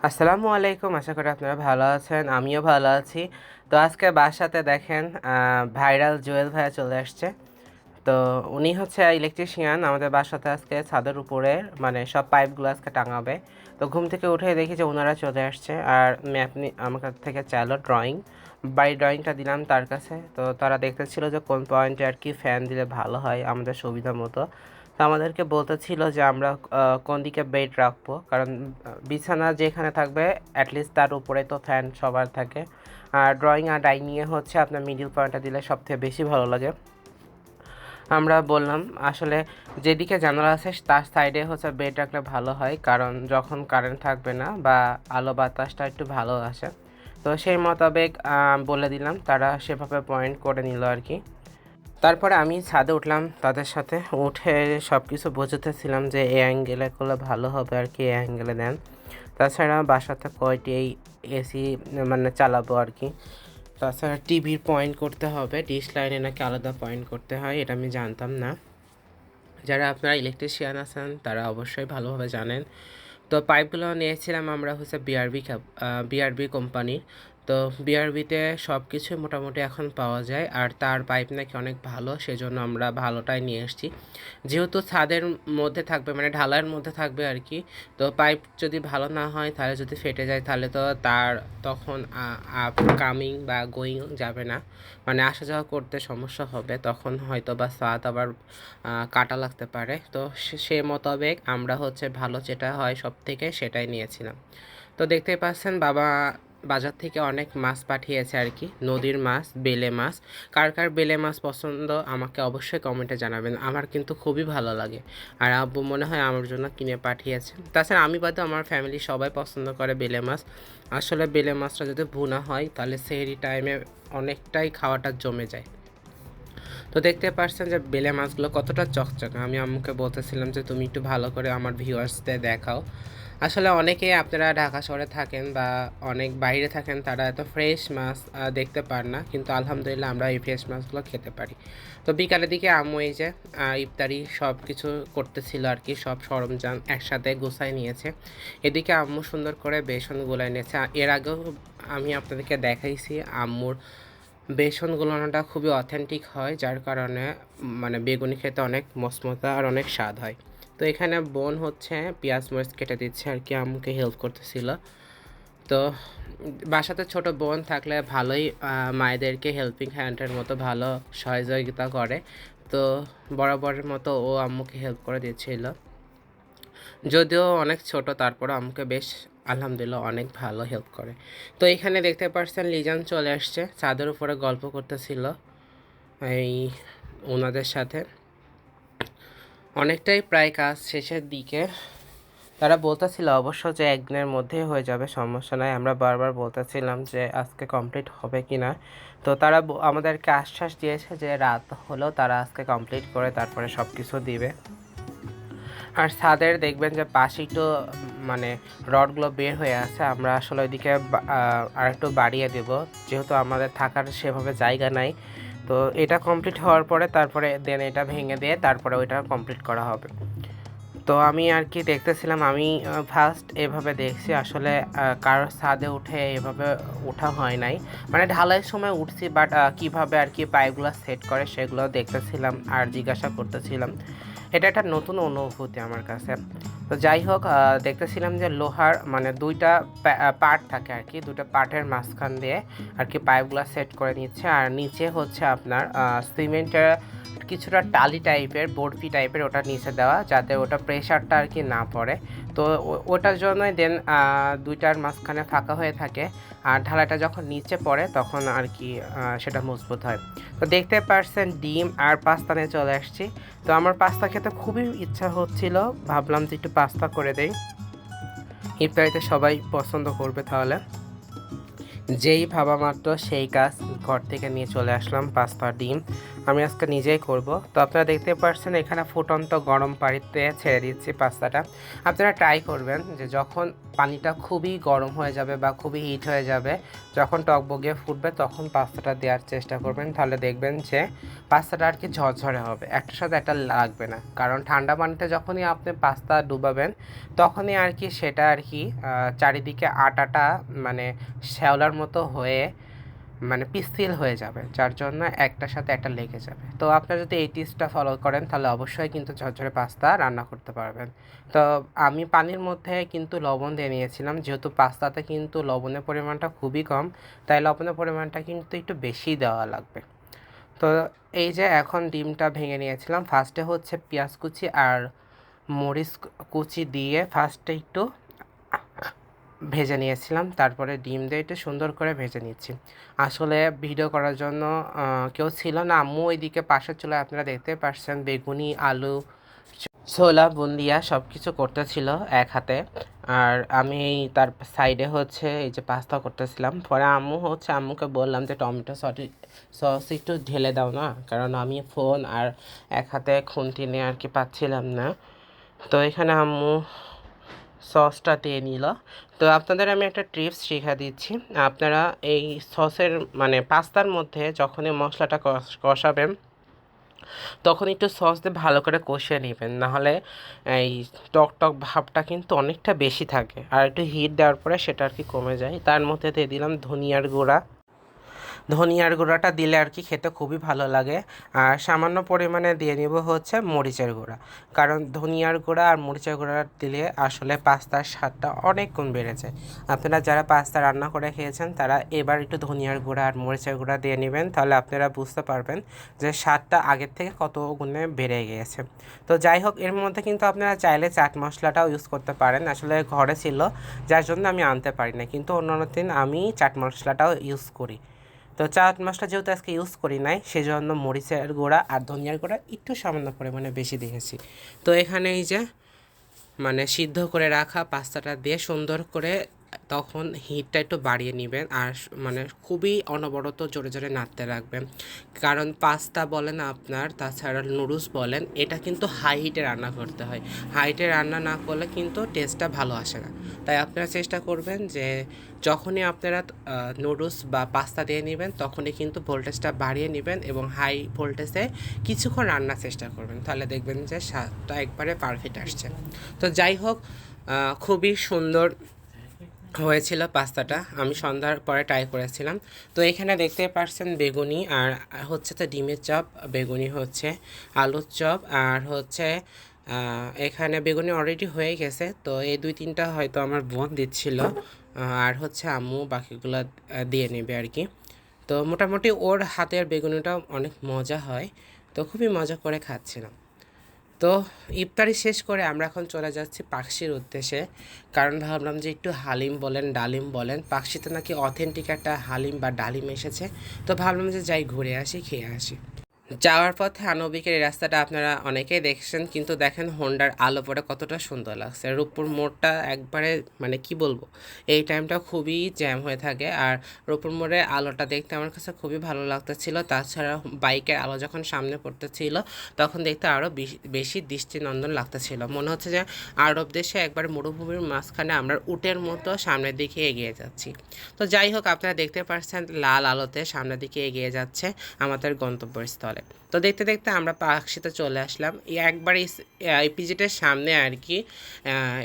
আসসালামু আলাইকুম, আশা করি আপনারা ভালো আছেন। আমিও ভালো আছি। তো আজকে বাসাতে দেখেন ভাইরাল জুয়েল ভাইয়া চলে আসছে। তো উনি হচ্ছে ইলেকট্রিশিয়ান। আমাদের বাসাতে আজকে ছাদের উপরে মানে সব পাইপগুলো আজকে টাঙাবে। তো ঘুম থেকে উঠে দেখি যে ওনারা চলে আসছে, আর ম্যাপ আমার কাছ থেকে চাইলো ড্রয়িং। বাড়ির ড্রয়িংটা দিলাম তার কাছে। তো তারা দেখতেছিল যে কোন পয়েন্টে আর কি ফ্যান দিলে ভালো হয় আমাদের সুবিধা মতো। তো আমাদেরকে বলতেছিল যে আমরা কোন দিকে বেড রাখবো, কারণ বিছানা যেখানে থাকবে অ্যাটলিস্ট তার উপরে তো ফ্যান সবার থাকে। আর ড্রয়িং আর ডাইনিংয়ে হচ্ছে আপনার মিডিল পয়েন্টটা দিলে সবথেকে বেশি ভালো লাগে। আমরা বললাম আসলে যেদিকে জানালা আছে তার সাইডে হচ্ছে বেড রাখলে ভালো হয়, কারণ যখন কারেন্ট থাকবে না বা আলো বাতাসটা একটু ভালো আসে। তো সেই মোতাবেক বলে দিলাম, তারা সেভাবে পয়েন্ট করে নিল আর কি। তারপরে আমি ছাদে উঠলাম তাদের সাথে, উঠে সব কিছু বোঝাতেছিলাম যে এই অ্যাঙ্গেলে করলে ভালো হবে আর কি, এই অ্যাঙ্গেলে দেন। তাছাড়া বাসাতে কয়টি এই এসি মানে চালাবো আর কি। তাছাড়া টিভির পয়েন্ট করতে হবে, ডিশ লাইনে নাকি আলাদা পয়েন্ট করতে হয়, এটা আমি জানতাম না। যারা আপনারা ইলেকট্রিশিয়ান আছেন তারা অবশ্যই ভালোভাবে জানেন। তো পাইপগুলো নিয়েছিলাম আমরা হচ্ছে বিআরবি কোম্পানির। তো বিআরবিতে সব কিছুই মোটামুটি এখন পাওয়া যায়, আর তার পাইপ নাকি অনেক ভালো, সেজন্য আমরা ভালোটাই নিয়ে এসেছি। যেহেতু ছাদের মধ্যে থাকবে মানে ঢালাইয়ের মধ্যে থাকবে আর কি। তো পাইপ যদি ভালো না হয়, তাহলে যদি ফেটে যায় তাহলে তো তার তখন আপ কামিং বা গোয়িং যাবে না, মানে আসা যাওয়া করতে সমস্যা হবে, তখন হয়তো বা ছাদ আবার কাটা লাগতে পারে। তো সে মোতাবেক আমরা হচ্ছে ভালো যেটা হয় সব থেকে সেটাই নিয়েছিলাম। তো দেখতেই পাচ্ছেন বাবা বাজার থেকে অনেক মাছ পাঠিয়েছে আর কি, নদীর মাছ, বেলে মাছ। কার কার বেলে মাছ পছন্দ আমাকে অবশ্যই কমেন্টে জানাবেন, আমার কিন্তু খুবই ভালো লাগে। আর আব্বু মনে হয় আমার জন্য কিনে পাঠিয়েছে। তাছাড়া আমি বাদে আমার ফ্যামিলি সবাই পছন্দ করে বেলে মাছ। আসলে বেলে মাছটা যদি ভুনা হয় তাহলে সেহরি টাইমে অনেকটাই খাওয়াটা জমে যায়। তো দেখতে পাচ্ছেন যে বেলে মাছগুলো কতটা চকচকে। আমি আম্মুকে বলতেছিলাম যে তুমি একটু ভালো করে আমার ভিউয়ার্সদের দেখাও। আসলে অনেকেই আপনারা ঢাকা শহরে থাকেন বা অনেক বাইরে থাকেন, তারা এত ফ্রেশ মাছ দেখতে পান না, কিন্তু আলহামদুলিল্লাহ আমরা এই ফ্রেশ মাছগুলো খেতে পারি। তো বিকালের দিকে আম্মু এই যে ইফতারি সব কিছু করতেছিল আর কি, সব সরঞ্জাম একসাথে গুছাই নিয়েছে। এদিকে আম্মু সুন্দর করে বেসন গুলাই নিয়েছে। এর আগেও আমি আপনাদেরকে দেখাইছি আম্মুর বেসন গুলানোটা খুবই অথেন্টিক হয়, যার কারণে মানে বেগুনি খেতে অনেক মচমচা আর অনেক স্বাদ হয়। তো এখানে বোন হচ্ছে পেঁয়াজ মরিচ কেটে দিচ্ছে আর কি, আম্মুকে হেল্প করতেছিল। তো বাসাতে ছোট বোন থাকলে ভালোই মায়েদেরকে হেল্পিং হ্যান্ডের মতো ভালো সহযোগিতা করে। তো বরাবরের মতো ও আম্মুকে হেল্প করে দিচ্ছিল, যদিও অনেক ছোট, তারপরও আমাকে বেশ আলহামদুলিল্লাহ অনেক ভালো হেল্প করে। তো এখানে দেখতে পাচ্ছেন লিজান চলে আসছে, ছাদের উপরে গল্প করতেছিল এই ওনাদের সাথে। অনেকটাই প্রায় কাজ শেষের দিকে। তারা বলতেছিল অবশ্য যে একদিনের মধ্যেই হয়ে যাবে, সমস্যা নাই। আমরা বারবার বলতেছিলাম যে আজকে কমপ্লিট হবে কি না। তো তারা আমাদেরকে আশ্বাস দিয়েছে যে রাত হলেও তারা আজকে কমপ্লিট করে তারপরে সব কিছু দিবে। আর ছাদের দেখবেন যে পাশে একটু মানে রডগুলো বের হয়ে আছে, আমরা আসলে ওইদিকে আর একটু বাড়িয়ে দেব, যেহেতু আমাদের থাকার সেভাবে জায়গা নাই। তো এটা কমপ্লিট হওয়ার পরে তারপরে দেন এটা ভেঙে দিয়ে তারপরে ওইটা কমপ্লিট করা হবে। তো আমি আর কি দেখতেছিলাম, আমি ফার্স্ট এভাবে দেখছি আসলে, কারোর ছাদে উঠে এভাবে ওঠা হয় নাই। মানে ঢালাইয়ের সময় উঠছি, বাট কীভাবে আর কি পাইপগুলো সেট করে সেগুলো দেখতেছিলাম আর জিজ্ঞাসা করতেছিলাম। এটা একটা নতুন অনুভূতি আমার কাছে। তো যাই হোক, দেখতেছিলাম যে লোহার মানে দুইটা পার্ট থাকে আর কি, দুটো পার্টের মাঝখান দিয়ে আর কি পাইপগুলো সেট করে নিচ্ছে। আর নিচে হচ্ছে আপনার সিমেন্টের কিছুটা টালি টাইপের, বরফি টাইপের ওটা নিচে দেওয়া, যাতে ওটা প্রেশারটা আর কি না পড়ে। তো ওটার জন্যই দেন দুইটার মাঝখানে ফাঁকা হয়ে থাকে, আর ঢালাইটা যখন নিচে পড়ে তখন আর কি সেটা মজবুত হয়। তো দেখতে পারছেন ডিম আর পাস্তা নিয়ে চলে আসছি। তো আমার পাস্তা খেতে খুবই ইচ্ছা হচ্ছিল, ভাবলাম যে একটু পাস্তা করে দেই, ইফতারিতে সবাই পছন্দ করবে তাহলে। যেই ভাবা মাত্র সেই কাজ, ঘর থেকে নিয়ে চলে আসলাম পাস্তা ডিম। আমি আজকে নিজেই করব। তো আপনারা দেখতে পাচ্ছেন এখানে ফুটন্ত গরম পানিতে ছেড়ে দিচ্ছি পাস্তাটা। আপনারা ট্রাই করবেন যে যখন পানিটা খুবই গরম হয়ে যাবে বা খুবই হিট হয়ে যাবে, যখন টকবগিয়ে ফুটবে তখন পাস্তাটা দেওয়ার চেষ্টা করবেন। তাহলে দেখবেন যে পাস্তাটা আর কি ঝরঝরে হবে, একটার সাথে একটা লাগবে না। কারণ ঠান্ডা পানিতে যখনই আপনি পাস্তা ডুবাবেন তখনই আর কি সেটা আর কি চারিদিকে আটাটা মানে শ্যাওলার মতো হয়ে মানে পিচ্ছিল হয়ে যাবে, যার জন্য একটার সাথে একটা লেগে যাবে। তো আপনারা যদি এই টিপসটা ফলো করেন তাহলে অবশ্যই কিন্তু ঝরঝরে পাস্তা রান্না করতে পারবেন। তো আমি পানির মধ্যে কিন্তু লবণ দিয়ে নিয়েছিলাম, যেহেতু পাস্তাতে কিন্তু লবণের পরিমাণটা খুবই কম, তাই লবণের পরিমাণটা কিন্তু একটু বেশি দেওয়া লাগবে। তো এই যে এখন ডিমটা ভেঙে নিয়েছিলাম, ফার্স্টে হচ্ছে পেঁয়াজ কুচি আর মরিচ কুচি দিয়ে ফার্স্টে একটু ভেজে নিয়েছিলাম, তারপরে ডিম দিয়ে একটু সুন্দর করে ভেজে নিচ্ছি। আসলে ভিডিও করার জন্য কেউ ছিল না, আম্মু ওইদিকে পাশের চুলায় আপনারা দেখতে পাচ্ছেন বেগুনি, আলু, ছোলা, বুন্দিয়া সব কিছু করতেছিল এক হাতে, আর আমি তার সাইডে হচ্ছে এই যে পাস্তা করতেছিলাম। পরে আম্মুকে বললাম যে টমেটো সস একটু ঢেলে দাও না, কারণ আমি ফোন আর এক হাতে খুন্তি নিয়ে আর কি পাচ্ছিলাম না। তো এখানে আম্মু সসটা দিয়ে নিল। তো আপনাদের আমি একটা টিপস শিখা দিচ্ছি। আপনারা এই সসের মানে পাস্তার মধ্যে যখনই মশলাটা কষাবেন তখন একটু সস দিয়ে ভালো করে কষিয়ে নেবেন, নাহলে এই টক টক ভাবটা কিন্তু অনেকটা বেশি থাকে, আর একটু হিট দেওয়ার পরে সেটা আর কি কমে যায়। তার মধ্যে দিয়ে দিলাম ধনিয়ার গুঁড়াটা দিলে আর কি খেতে খুবই ভালো লাগে। আর সামান্য পরিমাণে দিয়ে নিব হচ্ছে মরিচের গুঁড়া, কারণ ধনিয়ার গুঁড়া আর মরিচের গুঁড়া দিলে আসলে পাস্তার স্বাদটা অনেক গুণ বেড়ে যায়। আপনারা যারা পাস্তা রান্না করে খেয়েছেন তারা এবার একটু ধনিয়ার গুঁড়া আর মরিচের গুঁড়া দিয়ে নেবেন, তাহলে আপনারা বুঝতে পারবেন যে স্বাদটা আগের থেকে কত গুণে বেড়ে গিয়েছে। তো যাই হোক, এর মধ্যে কিন্তু আপনারা চাইলে চাট মশলাটাও ইউজ করতে পারেন, আসলে ঘরে ছিল যার জন্য আমি আনতে পারি না, কিন্তু অন্যান্য দিন আমি চাট মশলাটাও ইউজ করি। তো চাট মশলা যেহেতু আজকে ইউজ করি নাই, সেজন্য মরিচের গুঁড়া আর ধনিয়ার গুঁড়া একটু সামান্য পরিমাণে বেশি দিয়েছি। তো এখানে এই যে মানে সিদ্ধ করে রাখা পাস্তাটা দিয়ে সুন্দর করে তখন হিটটা একটু বাড়িয়ে নেবেন, আর মানে খুবই অনবরত জোরে জোরে নাড়তে রাখবেন। কারণ পাস্তা বলেন আপনার, তাছাড়া নুডলস বলেন, এটা কিন্তু হাই হিটে রান্না করতে হয়। হাই হিটে রান্না না করলে কিন্তু টেস্টটা ভালো আসে না। তাই আপনারা চেষ্টা করবেন যে যখনই আপনারা নুডলস বা পাস্তা দিয়ে নেবেন তখনই কিন্তু ভোল্টেজটা বাড়িয়ে নেবেন এবং হাই ভোল্টেজে কিছুক্ষণ রান্নার চেষ্টা করবেন, তাহলে দেখবেন যে স্বাদটা একবারে পারফেক্ট আসছে। তো যাই হোক, খুবই সুন্দর হয়েছিল পাস্তাটা, আমি সন্ধ্যার পরে ট্রাই করেছিলাম। তো এখানে দেখতে পাচ্ছেন বেগুনি আর হচ্ছে তো ডিমের চপ, বেগুনি হচ্ছে আলুর চপ, আর হচ্ছে এখানে বেগুনি অলরেডি হয়ে গেছে। তো এই দুই তিনটা হয়তো আমার বোন দিচ্ছিল, আর হচ্ছে আম্মু বাকিগুলো দিয়ে নেবে আর কি। তো মোটামুটি ওর হাতের বেগুনিটা অনেক মজা হয়, তো খুবই মজা করে খাচ্ছিলাম। তো ইফতারি শেষ করে আমরা এখন চলে যাচ্ছি পাকশির উদ্দেশ্যে, কারণ ভাবলাম যে একটু হালিম বলেন ডালিম বলেন, পাকশিতে নাকি অথেন্টিক একটা হালিম বা ডালিম এসেছে, তো ভাবলাম যে যাই ঘুরে আসি, খেয়ে আসি। যাওয়ার পথে আনবিকের এই রাস্তাটা আপনারা অনেকেই দেখছেন, কিন্তু দেখেন হোন্ডার আলো পড়ে কতটা সুন্দর লাগছে। রূপপুর মোড়টা একবারে মানে কি বলবো, এই টাইমটা খুবই জ্যাম হয়ে থাকে, আর রূপপুর মোড়ের আলোটা দেখতে আমার কাছে খুবই ভালো লাগতেছিল। তাছাড়া বাইকের আলো যখন সামনে পড়তেছিল তখন দেখতে আরও বেশি দৃষ্টিনন্দন লাগতেছিল, মনে হচ্ছে যে আরব দেশে একবার মরুভূমির মাঝখানে আমরা উটের মতো সামনের দিকে এগিয়ে যাচ্ছি। তো যাই হোক, আপনারা দেখতে পাচ্ছেন লাল আলোতে সামনের দিকে এগিয়ে যাচ্ছে আমাদের গন্তব্যস্থলে। তো দেখতে দেখতে আমরা পাকশিতে চলে আসলাম, একবার ইপিজেটের সামনে আর কি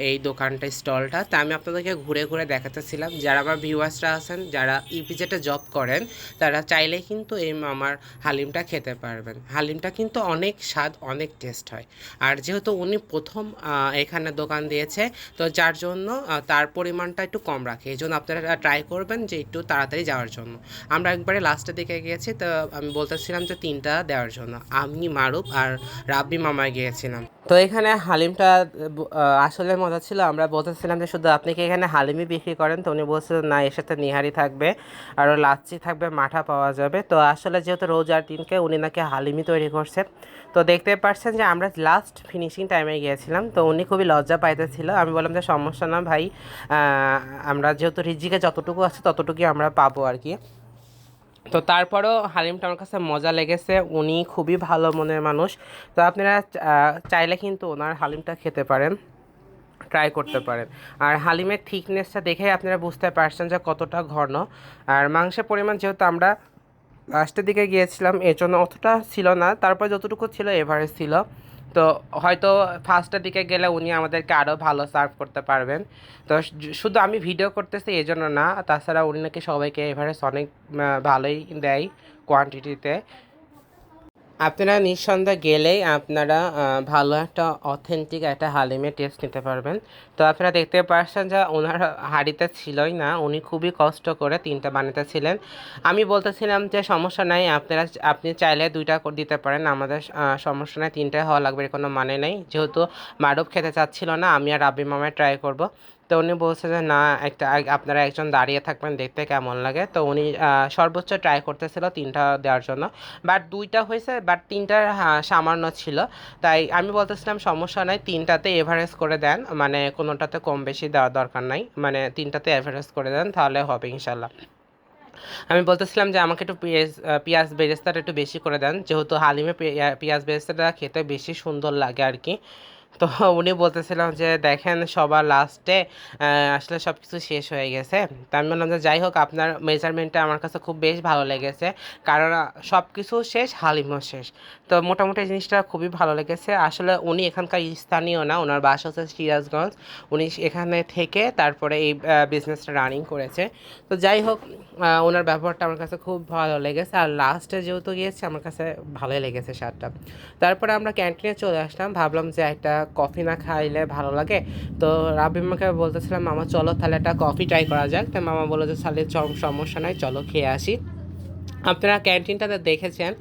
এই দোকানটা, স্টলটা। তা আমি আপনাদেরকে ঘুরে ঘুরে দেখাতেছিলাম, যারা আমার ভিউয়ার্সরা আছেন যারা ইপিজেটে জব করেন তারা চাইলেই কিন্তু এই আমার হালিমটা খেতে পারবেন। হালিমটা কিন্তু অনেক স্বাদ, অনেক টেস্ট হয়। আর যেহেতু উনি প্রথম এখানে দোকান দিয়েছে, তো যার জন্য তার পরিমাণটা একটু কম রাখে, এই জন্য আপনারা ট্রাই করবেন যে একটু তাড়াতাড়ি যাওয়ার জন্য। আমরা একবারে লাস্টের দিকে গিয়েছি, তো আমি বলতেছিলাম যে 3টা দেওয়ার জন্য, আমি মারুফ আর রাব্বি মামায় গিয়েছিলাম। তো এখানে হালিমটা আসলে মজা ছিল। আমরা বলতেছিলাম যে শুধু আপনি কি এখানে হালিমই বিক্রি করেন, তো উনি বলছিলেন না, এর সাথে নিহারি থাকবে, আরও লাচ্ছি থাকবে, মাঠা পাওয়া যাবে। তো আসলে যেহেতু রোজার দিনকে উনি নাকি হালিমই তৈরি করছে। তো দেখতে পাচ্ছেন যে আমরা লাস্ট ফিনিশিং টাইমে গিয়েছিলাম, তো উনি খুবই লজ্জা পাইতেছিল। আমি বললাম যে সমস্যা না ভাই, আমরা যেহেতু রিজিকে যতটুকু আছে ততটুকুই আমরা পাবো আর কি। তো তারপরেও হালিমটা আমার কাছে মজা লেগেছে, উনি খুবই ভালো মনের মানুষ। তো আপনারা চাইলে কিন্তু ওনার হালিমটা খেতে পারেন, ট্রাই করতে পারেন। আর হালিমের থিকনেসটা দেখে আপনারা বুঝতে পারছেন যে কতটা ঘন। আর মাংসের পরিমাণ যেহেতু আমরা লাস্টের দিকে গিয়েছিলাম এর জন্য অতটা ছিল না, তারপর যতটুকু ছিল এভারেজ ছিল। তো হয়তো ফার্স্টের দিকে গেলে উনি আমাদেরকে আরও ভালো সার্ভ করতে পারবেন। তো শুধু আমি ভিডিও করতেছি এই জন্য না, তাছাড়া উনি নাকি সবাইকে এভারেজ অনেক ভালোই দেয় কোয়ান্টিটিতে। আপনারা নিঃসন্দেহে গেলেই আপনারা ভালো একটা অথেন্টিক একটা হালিমের টেস্ট নিতে পারবেন। তো আপনারা দেখতে পাচ্ছেন যে ওনার হাঁড়িতে ছিলই না, উনি খুবই কষ্ট করে 3টা বানাতেছিলেন। আমি বলতেছিলাম যে সমস্যা নাই, আপনি চাইলে 2টা করে দিতে পারেন, আমাদের সমস্যা নাই, 3টাই হওয়া লাগবে এর কোনো মানে নেই। যেহেতু মারুফ খেতে চাচ্ছিল না, আমি আর রাব্বি মামায় ট্রাই করব। তো উনি বলছে যে না, একটা আপনারা একজন দাঁড়িয়ে থাকবেন, দেখতে কেমন লাগে। তো উনি সর্বোচ্চ ট্রাই করতেছিল 3টা দেওয়ার জন্য, বাট 2টা হয়েছে, বাট 3টার সামান্য ছিল। তাই আমি বলতেছিলাম সমস্যা নাই, 3টাতে এভারেজ করে দেন, মানে কোনোটাতে কম বেশি দেওয়ার দরকার নাই, মানে 3টাতে এভারেজ করে দেন তাহলে হবে ইনশাল্লাহ। আমি বলতেছিলাম যে আমাকে একটু পেঁয়াজ বেরেস্তাটা একটু বেশি করে দেন, যেহেতু হালিমে পেঁয়াজ বেরেস্তাটা খেতে বেশি সুন্দর লাগে আর কি। তো উনি বলতেছিলাম যে দেখেন সবার লাস্টে আসলে সব কিছু শেষ হয়ে গেছে। তো আমি বললাম যে যাই হোক, আপনার মেজারমেন্টটা আমার কাছে খুব বেশ ভালো লেগেছে, কারণ সব কিছু শেষ, হালিমও শেষ। তো মোটামুটি জিনিসটা খুবই ভালো লেগেছে। আসলে উনি এখানকার স্থানীয় না, ওনার বাসা হচ্ছে সিরাজগঞ্জ। উনি এখানে থেকে তারপরে এই বিজনেসটা রানিং করেছে। তো যাই হোক, ওনার ব্যবহারটা আমার কাছে খুব ভালো লেগেছে, আর লাস্টে যেহেতু গিয়েছে আমার কাছে ভালোই লেগেছে স্বাদটা। তারপরে আমরা ক্যান্টিনে চলে আসলাম, ভাবলাম যে একটা কফি না খাইলে ভালো লাগে। তো রাবিমাকে বলতেছিলাম মামা চলো তাহলে একটা কফি ট্রাই করা যাক। তো মামা বললো যে তাহলে সমস্যা নাই, চলো খেয়ে আসি। আপনারা ক্যান্টিনটাতে দেখেছেন,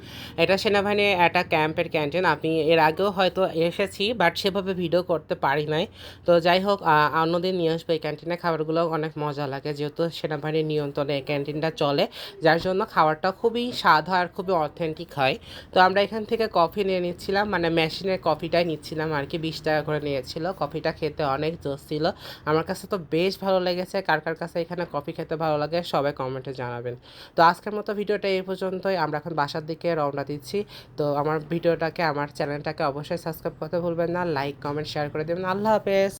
এটা সেনাবাহিনীর একটা ক্যাম্পের ক্যান্টিন। আপনি এর আগেও হয়তো এসেছি, বাট সেভাবে ভিডিও করতে পারি নাই। তো যাই হোক, অন্যদিন নিয়ে আসবো। এই ক্যান্টিনের খাবারগুলো অনেক মজা লাগে, যেহেতু সেনাবাহিনীর নিয়ন্ত্রণে এই ক্যান্টিনটা চলে, যার জন্য খাবারটা খুবই স্বাদ হয় আর খুবই অথেন্টিক হয়। তো আমরা এখান থেকে কফি নিয়ে নিচ্ছিলাম, মানে মেশিনের কফিটাই নিচ্ছিলাম আর কি, 20 টাকা করে নিয়েছিল। কফিটা খেতে অনেক জোস ছিল, আমার কাছে তো বেশ ভালো লেগেছে। কার কার কাছে এখানে কফি খেতে ভালো লাগে সবাই কমেন্টে জানাবেন। তো আজকের মতো ভিডিওটা এই পর্যন্তই, আমরা এখন বাসার দিকে রওনা দিচ্ছি। তো আমার ভিডিওটাকে, আমার চ্যানেলটাকে অবশ্যই সাবস্ক্রাইব করতে ভুলবেন না, লাইক কমেন্ট শেয়ার করে দেবেন। আল্লাহ হাফেজ।